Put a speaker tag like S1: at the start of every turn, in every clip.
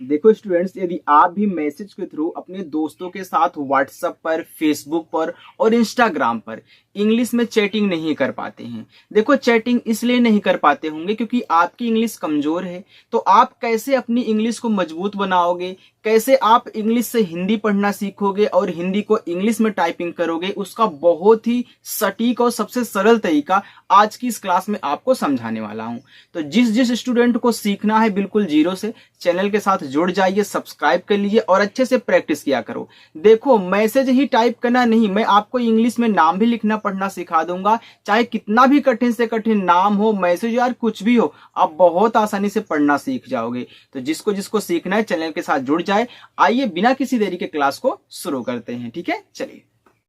S1: देखो स्टूडेंट्स, यदि आप भी मैसेज के थ्रू अपने दोस्तों के साथ व्हाट्सएप पर, फेसबुक पर और इंस्टाग्राम पर इंग्लिश में चैटिंग नहीं कर पाते हैं। देखो, चैटिंग इसलिए नहीं कर पाते होंगे क्योंकि आपकी इंग्लिश कमजोर है। तो आप कैसे अपनी इंग्लिश को मजबूत बनाओगे, कैसे आप इंग्लिश से हिंदी पढ़ना सीखोगे और हिंदी को इंग्लिश में टाइपिंग करोगे, उसका बहुत ही सटीक और सबसे सरल तरीका आज की इस क्लास में आपको समझाने वाला हूं। तो जिस जिस स्टूडेंट को सीखना है बिल्कुल जीरो से, चैनल के साथ जुड़ जाइए, सब्सक्राइब कर लीजिए और अच्छे से प्रैक्टिस किया करो। देखो, मैसेज ही टाइप करना नहीं, मैं आपको इंग्लिश में नाम भी लिखना पढ़ना सिखा दूंगा। चाहे कितना भी कठिन से कठिन नाम हो, मैसेज यार कुछ भी हो, आप बहुत आसानी से पढ़ना सीख जाओगे। तो जिसको जिसको सीखना है चैनल के साथ जुड़ जाए। आइए बिना किसी देरी के क्लास को शुरू करते हैं। ठीक है, चलिए।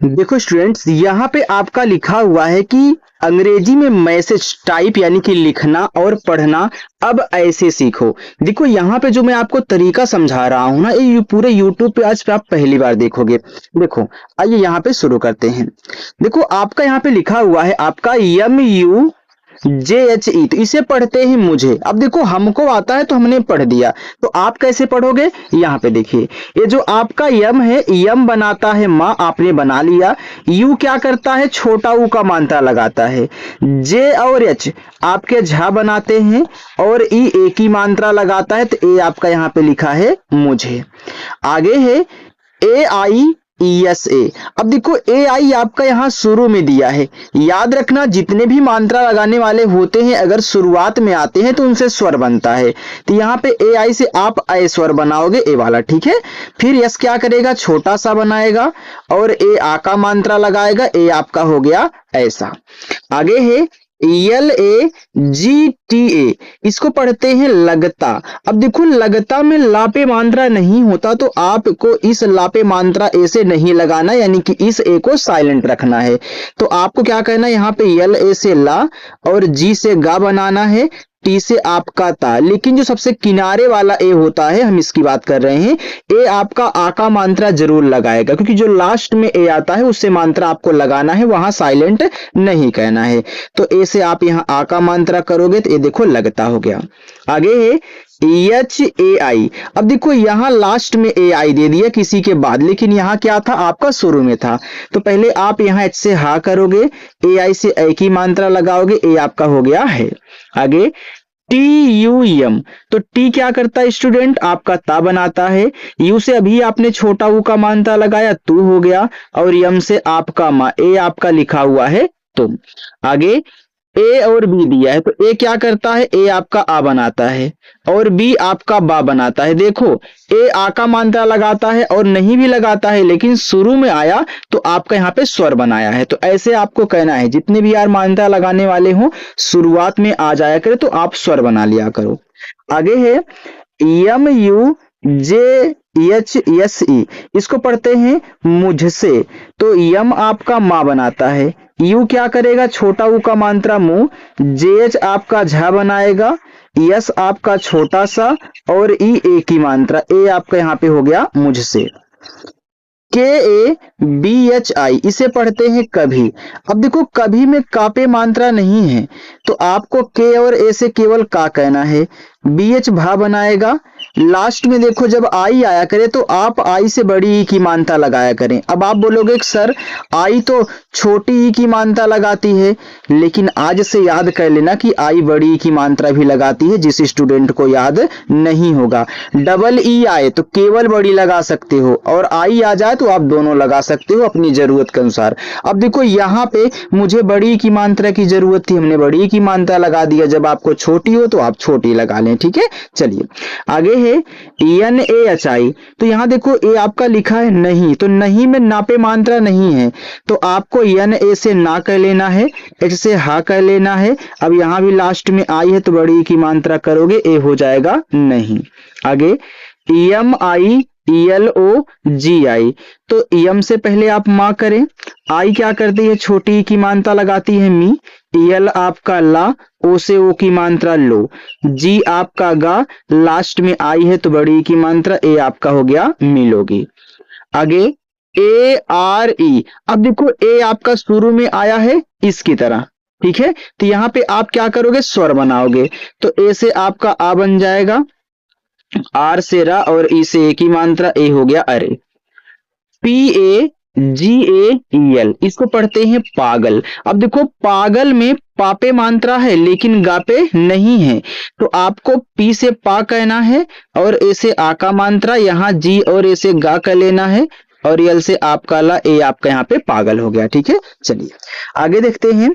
S2: देखो स्टूडेंट्स, यहाँ पे आपका लिखा हुआ है कि अंग्रेजी में मैसेज टाइप यानी कि लिखना और पढ़ना अब ऐसे सीखो। देखो यहाँ पे जो मैं आपको तरीका समझा रहा हूँ ना, ये पूरे YouTube पे आज पे आप पहली बार देखोगे। देखो, आइए यहाँ पे शुरू करते हैं। देखो आपका यहाँ पे लिखा हुआ है आपका MUJHE, तो इसे पढ़ते हैं मुझे। अब देखो हमको आता है तो हमने पढ़ दिया, तो आप कैसे पढ़ोगे? यहाँ पे देखिए, ये जो आपका यम है, यम बनाता है माँ, आपने बना लिया। यू क्या करता है? छोटा ऊ का मात्रा लगाता है। जे और एच आपके झा बनाते हैं और ई ए की मात्रा लगाता है, तो ए आपका यहाँ पे लिखा है मुझे। आगे है AIESA। अब देखो AI आपका यहाँ शुरू में दिया है। याद रखना, जितने भी मात्रा लगाने वाले होते हैं अगर शुरुआत में आते हैं तो उनसे स्वर बनता है। तो यहाँ पे AI से आप ए स्वर बनाओगे, ए वाला, ठीक है। फिर यस क्या करेगा? छोटा सा बनाएगा और ए आ का मात्रा लगाएगा, ए आपका हो गया ऐसा। आगे है LAGTA, इसको पढ़ते हैं लगता। अब देखो लगता में लापे मात्रा नहीं होता, तो आपको इस लापे मात्रा ए से नहीं लगाना, यानी कि इस ए को साइलेंट रखना है। तो आपको क्या कहना है? यहाँ पे LA से ला और जी से गा बनाना है, टी से आपका ता। लेकिन जो सबसे किनारे वाला ए होता है, हम इसकी बात कर रहे हैं, ए आपका आ का मात्रा जरूर लगाएगा, क्योंकि जो लास्ट में ए आता है उससे मात्रा आपको लगाना है, वहां साइलेंट नहीं कहना है। तो ए से आप यहाँ आ का मात्रा करोगे तो ये देखो लगता हो गया। आगे है HAI। अब देखो यहाँ लास्ट में AI दे दिया किसी के बाद, लेकिन यहाँ क्या था? आपका शुरू में था। तो पहले आप यहाँ H से हा करोगे, AI से ए की मात्रा लगाओगे, ए आपका हो गया है। आगे TUM, तो टी क्या करता है स्टूडेंट? आपका ता बनाता है। यू से अभी आपने छोटा ऊ का मात्रा लगाया, तू हो गया। और यम से आपका मा, ए आपका लिखा हुआ है तुम। आगे ए और बी दिया है, तो ए क्या करता है? ए आपका आ बनाता है और बी आपका बा बनाता है। देखो, ए आ का मात्रा लगाता है और नहीं भी लगाता है, लेकिन शुरू में आया तो आपका यहाँ पे स्वर बनाया है। तो ऐसे आपको कहना है, जितने भी यार मात्रा लगाने वाले हो शुरुआत में आ जाया करे तो आप स्वर बना लिया करो। आगे है MUJHSE, इसको पढ़ते हैं मुझसे। तो यम आपका माँ बनाता है, यू क्या करेगा? छोटा ऊ का मात्रा मुंह, जेएच आपका झा बनाएगा, यस आपका छोटा सा और ई ए की मात्रा, ए आपका यहाँ पे हो गया मुझसे। KABHI, इसे पढ़ते हैं कभी। अब देखो कभी में कापे मात्रा नहीं है, तो आपको के और ए से केवल का कहना है। BH भा बनाएगा। लास्ट में देखो जब आई आया करे तो आप आई से बड़ी ई की मात्रा लगाया करें। अब आप बोलोगे सर आई तो छोटी ई की मात्रा लगाती है, लेकिन आज से याद कर लेना कि आई बड़ी ई की मात्रा भी लगाती है। जिस स्टूडेंट को याद नहीं होगा, डबल ई आए तो केवल बड़ी लगा सकते हो, और आई आ जाए तो आप दोनों लगा सकते हो अपनी जरूरत के अनुसार। अब देखो यहाँ पे मुझे बड़ी की मात्रा की जरूरत थी, हमने बड़ी की मात्रा लगा दिया। जब आपको छोटी हो तो आप छोटी लगा लें, ठीक है। चलिए आगे है NAHI। तो यहाँ देखो ए आपका लिखा है नहीं, तो नहीं में नापे मात्रा नहीं है, तो आपको NA से ना कह लेना है, H से हा कह लेना है। अब यहाँ भी लास्ट में आई है तो बड़ी की मात्रा करोगे, ए हो जाएगा नहीं। आगे EMIELOGI, तो यम से पहले आप माँ करें। आई क्या करती है? छोटी की मात्रा लगाती है मी, एल आपका ला, ओ से ओ की मात्रा लो, जी आपका गा, लास्ट में आई है तो बड़ी की मात्रा, ए आपका हो गया मिलोगी। आगे ARE। अब देखो ए आपका शुरू में आया है इसकी तरह, ठीक है। तो यहाँ पे आप क्या करोगे? स्वर बनाओगे, तो ए से आपका आ बन जाएगा, आर से रा और ई से ए की मात्रा, ए हो गया अरे। PAGAEL, इसको पढ़ते हैं पागल। अब देखो पागल में पापे मात्रा है लेकिन गापे नहीं है, तो आपको पी से पा कहना है और ए से आ का मात्रा, यहाँ जी और ए से गा का लेना है और यल से आपका ला, ए आपका यहाँ पे पागल हो गया। ठीक है, चलिए आगे देखते हैं।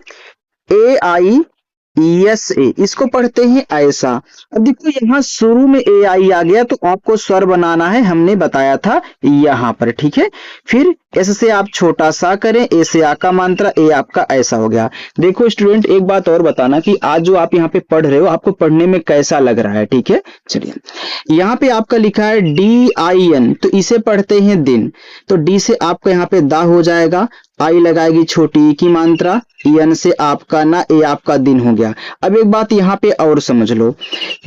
S2: AIESA, इसको पढ़ते हैं ऐसा। अब देखो यहाँ शुरू में AI आ गया तो आपको स्वर बनाना है, हमने बताया था यहाँ पर। ठीक है, फिर ऐसे से आप छोटा सा करें, ए से आ का मात्रा, ए आपका ऐसा हो गया। देखो स्टूडेंट एक बात और बताना कि आज जो आप यहाँ पे पढ़ रहे हो आपको पढ़ने में कैसा लग रहा है। ठीक है, चलिए यहाँ पे आपका लिखा है DIN, तो इसे पढ़ते हैं दिन, तो डी से आपका यहाँ पे दा हो जाएगा, आई लगाएगी छोटी ई की मात्रा, यन से आपका ना, ए आपका दिन हो गया। अब एक बात यहाँ पे और समझ लो,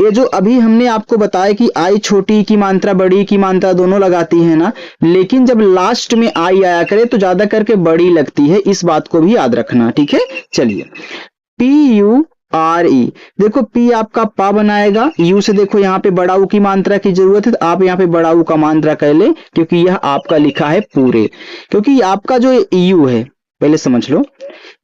S2: ये जो अभी हमने आपको बताया कि आई छोटी ई की मात्रा बड़ी ई की मात्रा दोनों लगाती है ना, लेकिन जब लास्ट में आई आया करे तो ज्यादा करके बड़ी लगती है, इस बात को भी याद रखना। ठीक है, चलिए PURE, देखो पी आपका पा बनाएगा, यू से देखो यहाँ पे बड़ा ऊ की मात्रा की जरूरत है तो आप यहाँ पे बड़ा ऊ का मात्रा कह ले, क्योंकि यह आपका लिखा है पूरे, क्योंकि आपका जो यू है, पहले समझ लो,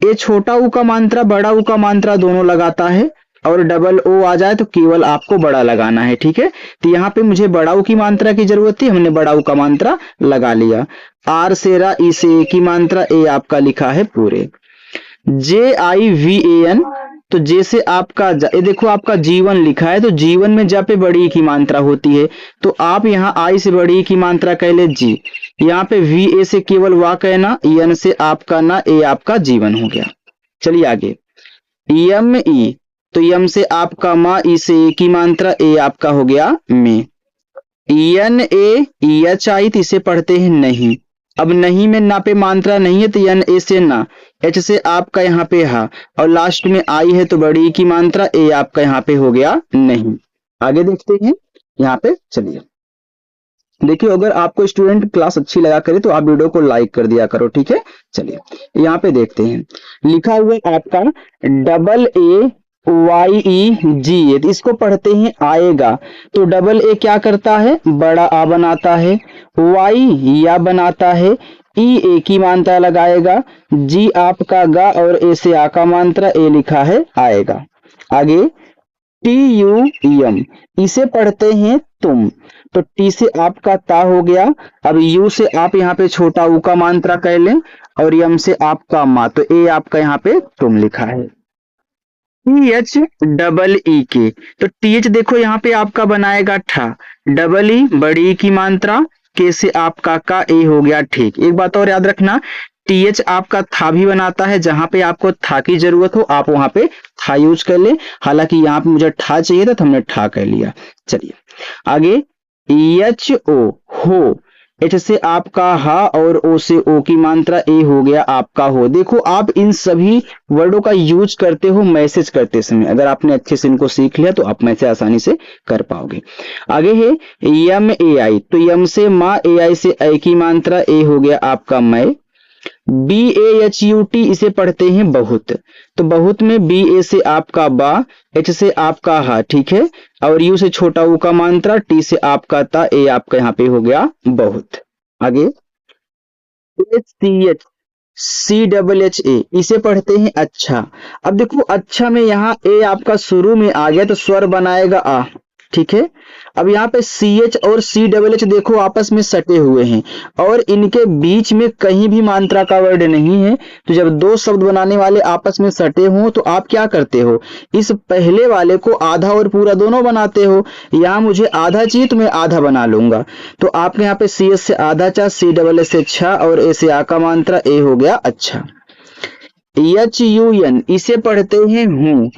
S2: ये छोटा ऊ का मात्रा बड़ा ऊ का मात्रा दोनों लगाता है, और डबल ओ आ जाए तो केवल आपको बड़ा लगाना है। ठीक है, तो यहाँ पे मुझे बड़ा ऊ की मात्रा की जरूरत थी, हमने बड़ा ऊ का मात्रा लगा लिया। आर से रा, ई से ए की मात्रा, ए आपका लिखा है पूरे। JIVAN, तो जे से आपका ये देखो आपका जीवन लिखा है, तो जीवन में जा पे बड़ी की मात्रा होती है, तो आप यहाँ आई से बड़ी की मात्रा कह ले जी, यहाँ पे VA से केवल वा कहना, यन से आपका ना, ए आपका जीवन हो गया। चलिए आगे ME, तो यम से आपका माँ, ई से ए की मात्रा, ए आपका हो गया में। NAEHI, तो इसे पढ़ते हैं नहीं। अब नहीं में ना पे मात्रा नहीं है तो NA से ना, H से आपका यहाँ पे हा, और लास्ट में आई है तो बड़ी की मात्रा, ए आपका यहाँ पे हो गया नहीं। आगे देखते हैं यहाँ पे, चलिए देखिए अगर आपको स्टूडेंट क्लास अच्छी लगा करे तो आप वीडियो को लाइक कर दिया करो। ठीक है, चलिए यहाँ पे देखते हैं, लिखा हुआ है आपका AAYEG, इसको पढ़ते हैं आएगा, तो डबल ए क्या करता है, बड़ा आ बनाता है, वाई या बनाता है, ई ए की मात्रा लगाएगा, जी आपका गा और ए से आ का मात्रा, ए लिखा है आएगा। आगे TUM, इसे पढ़ते हैं तुम, तो टी से आपका ता हो गया, अब यू से आप यहाँ पे छोटा ऊ का मात्रा कह लें, और यम से आपका मा, तो ए आपका यहाँ पे तुम लिखा है। THEE, तो TH देखो यहाँ पे आपका बनाएगा ठा, डबल ई बड़ी ई की मात्रा, के से आपका का, ए हो गया ठीक। एक बात और याद रखना, TH आपका था भी बनाता है, जहां पे आपको था की जरूरत हो आप वहां पे था यूज कर ले, हालांकि यहाँ पे मुझे ठा चाहिए था तो हमने ठा कर लिया। चलिए आगे HO, हो, H से आपका हा और O से ओ की मात्रा, ए हो गया आपका हो। देखो आप इन सभी वर्डों का यूज करते हो मैसेज करते समय, अगर आपने अच्छे से इनको सीख लिया तो आप मैसेज आसानी से कर पाओगे। आगे है MAI, तो यम से माँ, AI से ए की मात्रा, ए हो गया आपका मैं। BAHUT, इसे पढ़ते हैं बहुत, तो बहुत में BA से आपका बा, H से आपका हा, ठीक है, और U से छोटा ऊ का मात्रा, T से आपका ता, ए आपका यहाँ पे हो गया बहुत। आगे CHA, इसे पढ़ते हैं अच्छा। अब देखो अच्छा में यहाँ ए आपका शुरू में आ गया तो स्वर बनाएगा आ, ठीक है। अब यहाँ पे CH और CHH देखो आपस में सटे हुए हैं और इनके बीच में कहीं भी मात्रा का वर्ड नहीं है, तो जब दो शब्द बनाने वाले आपस में सटे हों तो आप क्या करते हो, इस पहले वाले को आधा और पूरा दोनों बनाते हो। यहाँ मुझे आधा चाहिए तो मैं आधा बना लूंगा, तो आपके यहाँ पे CH से आधा चा, CHH से छा और ए से आ का मात्रा, ए हो गया अच्छा। HUN, इसे पढ़ते हैं हूं।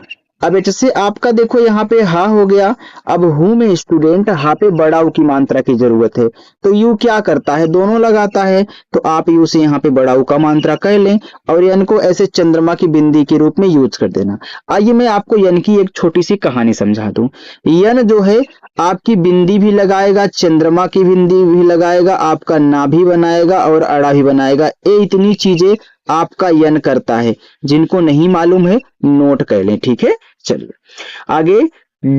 S2: अब H से आपका देखो यहाँ पे हा हो गया, अब हूं में स्टूडेंट हा पे बड़ा ऊ की मात्रा की जरूरत है, तो यू क्या करता है, दोनों लगाता है, तो आप यू से यहाँ पे बड़ा ऊ का मात्रा कह लें और यन को ऐसे चंद्रमा की बिंदी के रूप में यूज कर देना। आइए मैं आपको यन की एक छोटी सी कहानी समझा दूं। यन जो है आपकी बिंदी भी लगाएगा, चंद्रमा की बिंदी भी लगाएगा, आपका ना भी बनाएगा और अड़ा भी बनाएगा। ये इतनी चीजें आपका यन करता है, जिनको नहीं मालूम है नोट कर लें, ठीक है। चलिए आगे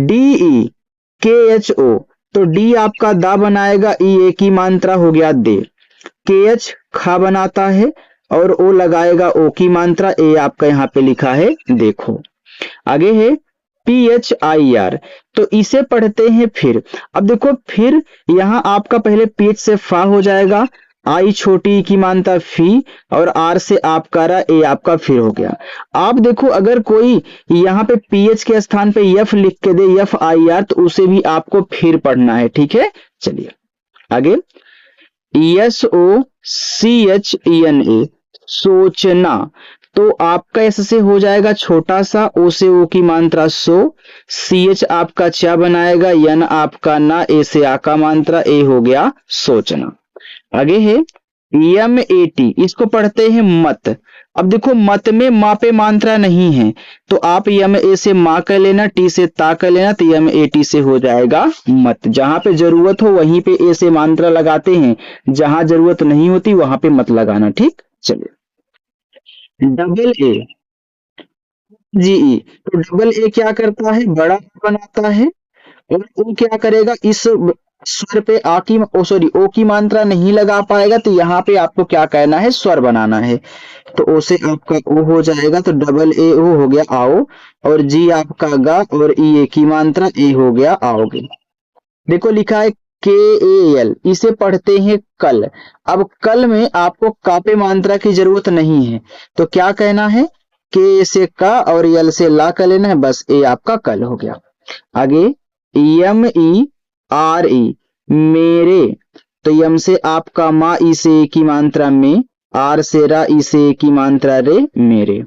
S2: DEKHO, तो डी आपका दा बनाएगा, ई ए की मात्रा हो गया दे, के एच खा बनाता है और ओ लगाएगा ओ की मात्रा, ए आपका यहाँ पे लिखा है देखो। आगे है पी एच आई आर, तो इसे पढ़ते हैं फिर। अब देखो फिर यहाँ आपका पहले पी एच से फा हो जाएगा, आई छोटी की मानता फी और आर से आपका रा, ए आपका फिर हो गया। आप देखो अगर कोई यहाँ पे पीएच के स्थान पे यफ लिख के दे, यफ आई आर, तो उसे भी आपको फिर पढ़ना है, ठीक है। चलिए आगे, S O C H E N A, सोचना, तो आपका एस से हो जाएगा छोटा सा, ओ से ओ की मात्रा सो, सी एच आपका चा बनाएगा, यन आपका ना, ए से आ का मात्रा, ए हो गया सोचना। आगे है यम ए टी, इसको पढ़ते हैं मत। अब देखो मत में मा पे मात्रा नहीं है, तो आप यम ए से मा कर लेना, टी से ता कर लेना, तो यम ए टी से हो जाएगा मत। जहां पे जरूरत हो वहीं पे ए से मात्रा लगाते हैं, जहां जरूरत नहीं होती वहां पे मत लगाना, ठीक। चलिए डबल ए जी ई, तो डबल ए क्या करता है, बड़ा बनाता है, और वो क्या करेगा, इस स्वर पे आ की ओ की मात्रा नहीं लगा पाएगा, तो यहाँ पे आपको क्या कहना है, स्वर बनाना है। तो ओ से आपका ओ हो जाएगा, तो डबल ए ओ हो गया आओ, और जी आपका गा, और ई ए की मात्रा, ए हो गया आओगे। देखो लिखा है के ए एल, इसे पढ़ते हैं कल। अब कल में आपको का पे मात्रा की जरूरत नहीं है, तो क्या कहना है, के से का और यल से ला कर लेना है, बस ए आपका कल हो गया। आगे यम ई आर ई, मेरे, तो यम से आपका मा, ई से ए की मात्रा में, आर से रा, ई से ए की मात्रा रे, मेरे।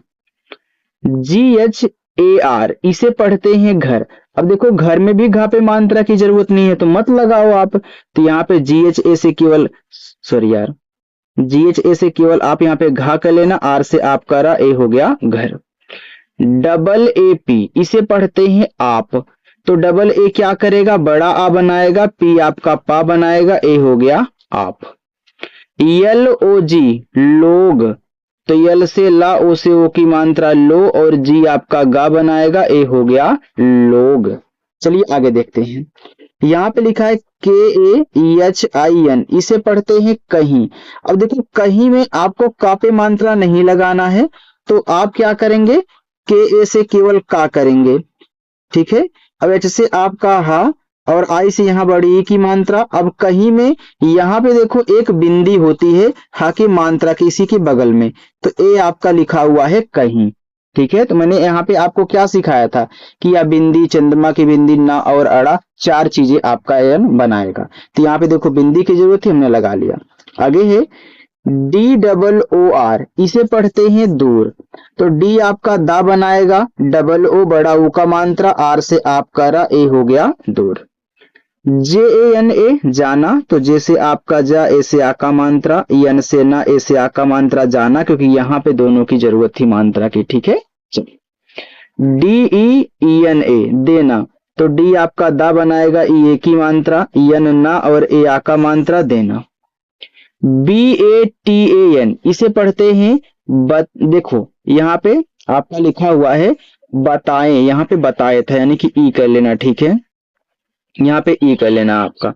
S2: जी एच ए आर, इसे पढ़ते हैं घर। अब देखो घर में भी घा पे मात्रा की जरूरत नहीं है, तो मत लगाओ आप, तो यहाँ पे जी एच ए से केवल, सॉरी यार, जी एच ए से केवल आप यहाँ पे घा कर लेना, आर से आपका रा, ए हो गया घर। डबल ए पी, इसे पढ़ते हैं आप, तो डबल ए क्या करेगा, बड़ा आ बनाएगा, पी आपका पा बनाएगा, ए हो गया आप। यल ओ जी, लोग, तो यल से ला, ओ से ओ की मात्रा लो, और जी आपका गा बनाएगा, ए हो गया लोग। चलिए आगे देखते हैं, यहाँ पे लिखा है के ए एच आई एन, इसे पढ़ते हैं कहीं। अब देखो कहीं में आपको का पे मात्रा नहीं लगाना है, तो आप क्या करेंगे, के ए से केवल का करेंगे, ठीक है। अब एच से आपका हा, और आई से यहाँ बड़ी ई की मात्रा। अब कहीं में यहाँ पे देखो एक बिंदी होती है हा की मात्रा की, इसी के बगल में, तो ए आपका लिखा हुआ है कहीं, ठीक है। तो मैंने यहाँ पे आपको क्या सिखाया था कि या बिंदी, चंद्रमा की बिंदी, ना और अड़ा, चार चीजें आपका एन बनाएगा। तो यहाँ पे देखो बिंदी की जरूरत थी, हमने लगा लिया। आगे है डी डबल ओ आर, इसे पढ़ते हैं दूर, तो डी आपका दा बनाएगा, डबल ओ बड़ा ओ का मात्रा, आर से आपका रा, ए हो गया दूर। जे ए एन ए, जाना, तो जे से आपका जा, ए से आ का मात्रा, एन से ना, ए से आ का मात्रा, जाना, क्योंकि यहाँ पे दोनों की जरूरत थी मात्रा की, ठीक है। चलिए डी ई एन ए, देना, तो डी आपका दा बनाएगा, ई ए की मात्रा, एन ना और ए आ का मात्रा, देना। B A T A N, इसे पढ़ते हैं देखो यहाँ पे आपका लिखा हुआ है बताएं, यहाँ पे बताए था, यानी कि ई कर लेना, ठीक है। यहाँ पे ई कर लेना आपका।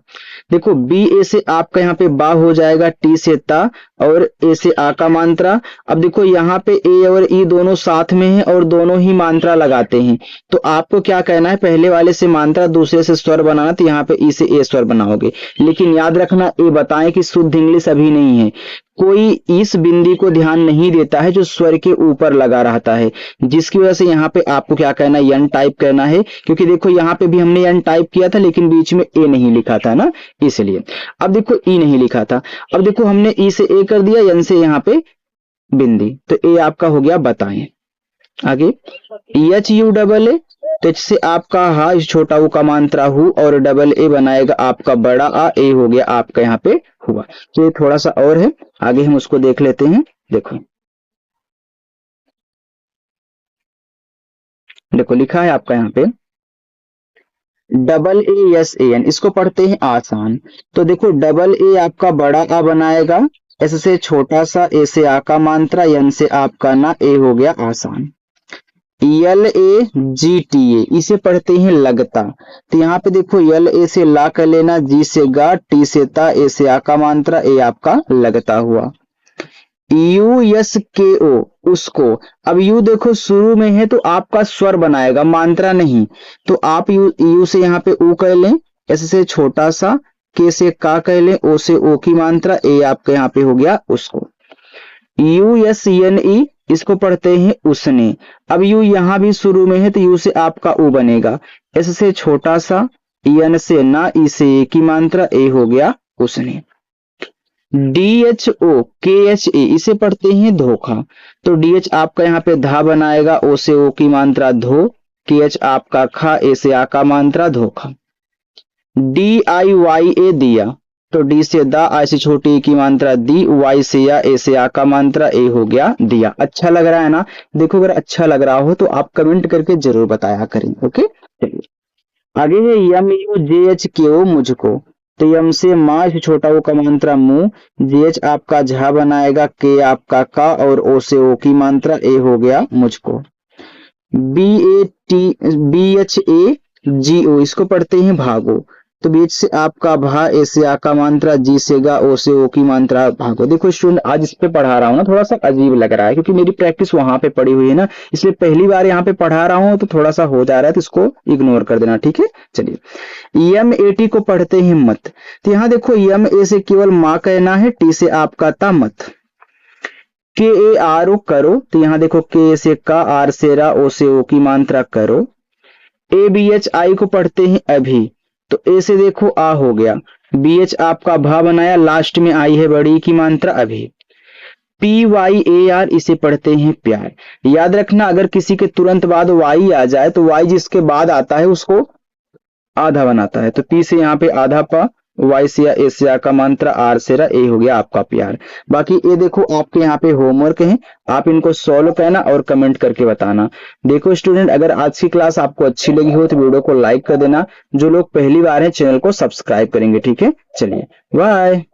S2: देखो बी ए से आपका यहाँ पे बा हो जाएगा, टी से ता और ए से आ का मात्रा। अब देखो यहाँ पे ए और ई दोनों साथ में है और दोनों ही मात्रा लगाते हैं, तो आपको क्या कहना है, पहले वाले से मात्रा, दूसरे से स्वर बनाना, तो यहाँ पे ई से ए स्वर बनाओगे। लेकिन याद रखना, ए बताएं कि शुद्ध इंग्लिश अभी नहीं है, कोई इस बिंदी को ध्यान नहीं देता है जो स्वर के ऊपर लगा रहता है, जिसकी वजह से यहाँ पे आपको क्या करना है, यन टाइप करना है, क्योंकि देखो यहाँ पे भी हमने यन टाइप किया था लेकिन बीच में ए नहीं लिखा था ना, इसलिए। अब देखो ई नहीं लिखा था, अब देखो हमने ई से ए कर दिया, यन से यहाँ पे बिंदी, तो ए आपका हो गया बताएं। आगे एच यू डबल ए, तो एच से आपका हा, इस छोटा ऊ का मात्रा हु, और डबल ए बनाएगा आपका बड़ा आ, ए हो गया आपका यहाँ पे हुआ। तो ये थोड़ा सा और है, आगे हम उसको देख लेते हैं। देखो देखो लिखा है आपका यहाँ पे double A S A N, इसको पढ़ते हैं आसान। तो देखो डबल ए आपका बड़ा आ बनाएगा, एस से छोटा सा, ए से आ का मात्रा, एन से आपका ना, ए हो गया आसान। LAGTA, इसे पढ़ते हैं लगता। तो यहाँ पे देखो LA से ला कर लेना, G से गा, T से ता, A से आ का मात्रा, A आपका लगता हुआ। USKO, उसको। अब यू देखो शुरू में है तो आपका स्वर बनाएगा, मात्रा नहीं। तो आप यू से यहाँ पे ऊ कह लें, एस से छोटा सा, के से का कह लें, ओ से ओ की मात्रा, ए आपका यहाँ पे हो गया उसको। USNE, इसको पढ़ते हैं उसने। अब यू यहाँ भी शुरू में है तो यू से आपका ऊ बनेगा, एस से छोटा सा, एन से ना, ई से ए की मात्रा, ए हो गया उसने। DHOKHA, इसे पढ़ते हैं धोखा। तो DH आपका यहाँ पे धा बनाएगा, ओ से ओ की मात्रा धो, KH आपका खा, ए से आ का मात्रा धोखा। DIYA, दिया। तो डी से दा, आई से छोटी की मात्रा दी, वाई से या, ए से आ का मात्रा, ए हो गया दिया। अच्छा लग रहा है ना? देखो अगर अच्छा लग रहा हो तो आप कमेंट करके जरूर बताया करें। ओके, चलिए आगे है MUJHKO, मुझको। तो यम से माँ से छोटा ओ का मात्रा मुंह, JH आपका झा बनाएगा, के आपका का, और ओ से ओ की मात्रा, ए हो गया मुझको। BHAGO, इसको पढ़ते हैं भागो। तो बीच से आपका भा, ए से आ का मात्रा, जी से गा, ओ से ओ की मात्रा भागो। देखो स्टूडेंट आज इस पे पढ़ा रहा हूँ ना, थोड़ा सा अजीब लग रहा है क्योंकि मेरी प्रैक्टिस वहां पे पड़ी हुई है ना, इसलिए पहली बार यहाँ पे पढ़ा रहा हूँ तो थोड़ा सा हो जा रहा है, तो इसको इग्नोर कर देना, ठीक है। चलिए MAT को पढ़ते हैं मत। तो यहाँ देखो MA से केवल माँ कहना है, T से आपका ता मत। KARO, करो। तो यहाँ देखो के से का, आर से रा, ओ से ओ की मात्रा करो। ABHI को पढ़ते हैं अभी। तो ए से देखो आ हो गया, BH आपका भा बनाया, लास्ट में आई है बड़ी की मात्रा अभी। PYAR, इसे पढ़ते हैं प्यार। याद रखना अगर किसी के तुरंत बाद वाई आ जाए तो वाई जिसके बाद आता है उसको आधा बनाता है। तो P से यहाँ पे आधा पा, वाई से या, ए से आ का मात्रा, आर से रा, ए हो गया आपका प्यार। बाकी ये देखो आपके यहाँ पे होमवर्क है, आप इनको सॉल्व करना और कमेंट करके बताना। देखो स्टूडेंट अगर आज की क्लास आपको अच्छी लगी हो तो वीडियो को लाइक कर देना। जो लोग पहली बार है चैनल को सब्सक्राइब करेंगे, ठीक है। चलिए बाय।